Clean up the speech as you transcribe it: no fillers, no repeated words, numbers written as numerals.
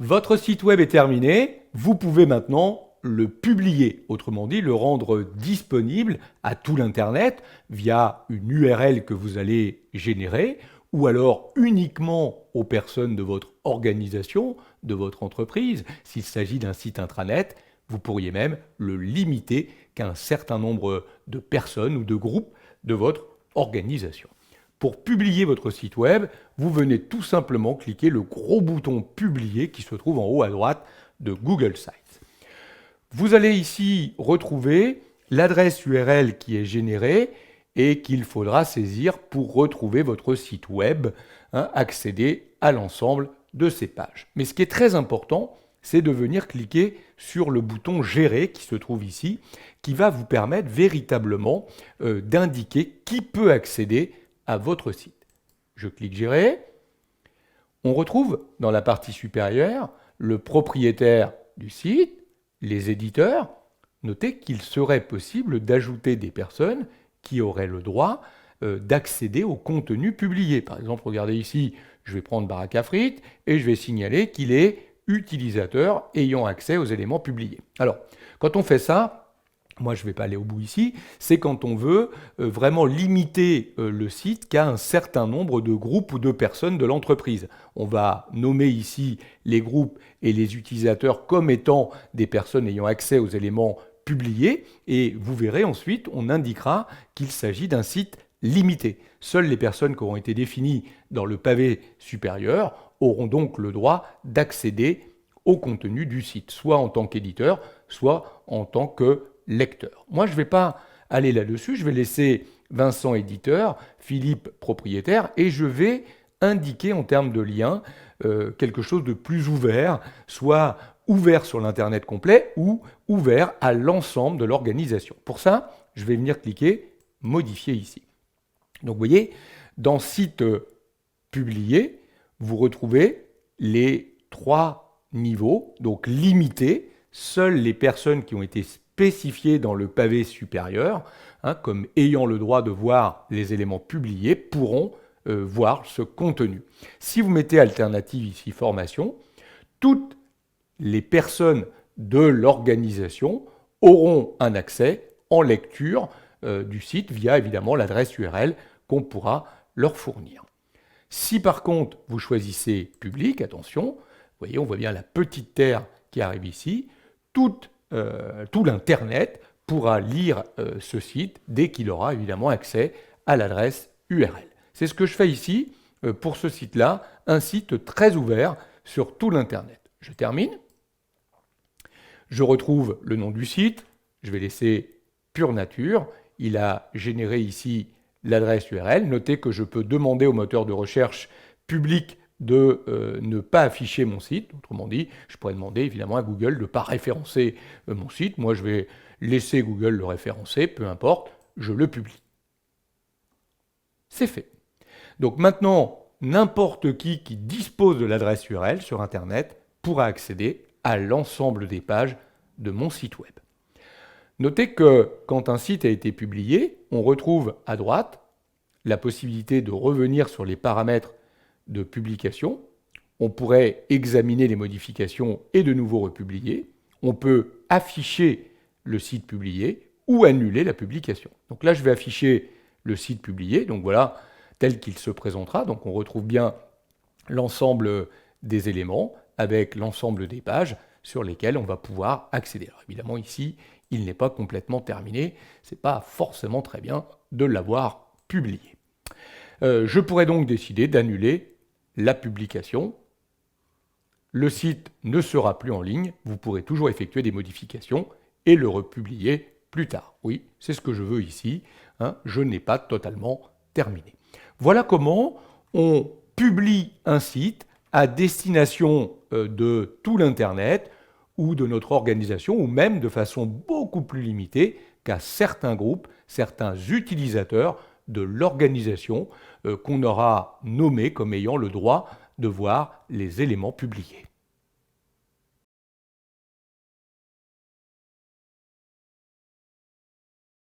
Votre site web est terminé, vous pouvez maintenant le publier, autrement dit le rendre disponible à tout l'Internet via une URL que vous allez générer ou alors uniquement aux personnes de votre organisation, de votre entreprise. S'il s'agit d'un site intranet, vous pourriez même le limiter qu'à un certain nombre de personnes ou de groupes de votre organisation. Pour publier votre site web, vous venez tout simplement cliquer le gros bouton Publier qui se trouve en haut à droite de Google Sites. Vous allez ici retrouver l'adresse URL qui est générée et qu'il faudra saisir pour retrouver votre site web, accéder à l'ensemble de ces pages. Mais ce qui est très important, c'est de venir cliquer sur le bouton Gérer qui se trouve ici, qui va vous permettre véritablement d'indiquer qui peut accéder à votre site. Je clique Gérer. On retrouve dans la partie supérieure le propriétaire du site, les éditeurs. Notez qu'il serait possible d'ajouter des personnes qui auraient le droit d'accéder au contenu publié. Par exemple, regardez ici, je vais prendre Baraka Frites et je vais signaler qu'il est utilisateur ayant accès aux éléments publiés. Alors, quand on fait ça, moi je ne vais pas aller au bout ici, c'est quand on veut vraiment limiter le site qu'à un certain nombre de groupes ou de personnes de l'entreprise. On va nommer ici les groupes et les utilisateurs comme étant des personnes ayant accès aux éléments publiés et vous verrez ensuite, on indiquera qu'il s'agit d'un site limité. Seules les personnes qui auront été définies dans le pavé supérieur auront donc le droit d'accéder au contenu du site, soit en tant qu'éditeur, soit en tant que lecteur. Moi, je ne vais pas aller là-dessus, je vais laisser Vincent éditeur, Philippe propriétaire, et je vais indiquer en termes de lien quelque chose de plus ouvert, soit ouvert sur l'Internet complet ou ouvert à l'ensemble de l'organisation. Pour ça, je vais venir cliquer « Modifier » ici. Donc, vous voyez, dans « Site publié », vous retrouvez les 3 niveaux, donc limités. Seules les personnes qui ont été spécifiées dans le pavé supérieur, comme ayant le droit de voir les éléments publiés, pourront voir ce contenu. Si vous mettez alternative ici, formation, toutes les personnes de l'organisation auront un accès en lecture du site via évidemment l'adresse URL qu'on pourra leur fournir. Si par contre vous choisissez public, attention, vous voyez, on voit bien la petite terre qui arrive ici, tout l'Internet pourra lire ce site dès qu'il aura évidemment accès à l'adresse URL. C'est ce que je fais ici pour ce site-là, un site très ouvert sur tout l'Internet. Je termine. Je retrouve le nom du site, je vais laisser Pure Nature, il a généré ici l'adresse URL. Notez que je peux demander au moteur de recherche public de ne pas afficher mon site. Autrement dit, je pourrais demander évidemment à Google de ne pas référencer mon site. Moi, je vais laisser Google le référencer, peu importe, je le publie. C'est fait. Donc maintenant, n'importe qui dispose de l'adresse URL sur Internet pourra accéder à l'ensemble des pages de mon site web. Notez que quand un site a été publié, on retrouve à droite la possibilité de revenir sur les paramètres de publication. On pourrait examiner les modifications et de nouveau republier. On peut afficher le site publié ou annuler la publication. Donc là, je vais afficher le site publié. Donc voilà, tel qu'il se présentera. Donc on retrouve bien l'ensemble des éléments avec l'ensemble des pages sur lesquelles on va pouvoir accéder. Alors évidemment, ici, il n'est pas complètement terminé. Ce n'est pas forcément très bien de l'avoir publié. Je pourrais donc décider d'annuler la publication. Le site ne sera plus en ligne. Vous pourrez toujours effectuer des modifications et le republier plus tard. Oui, c'est ce que je veux ici. Je n'ai pas totalement terminé. Voilà comment on publie un site à destination de tout l'Internet ou de notre organisation, ou même de façon beaucoup plus limitée qu'à certains groupes, certains utilisateurs de l'organisation qu'on aura nommés comme ayant le droit de voir les éléments publiés.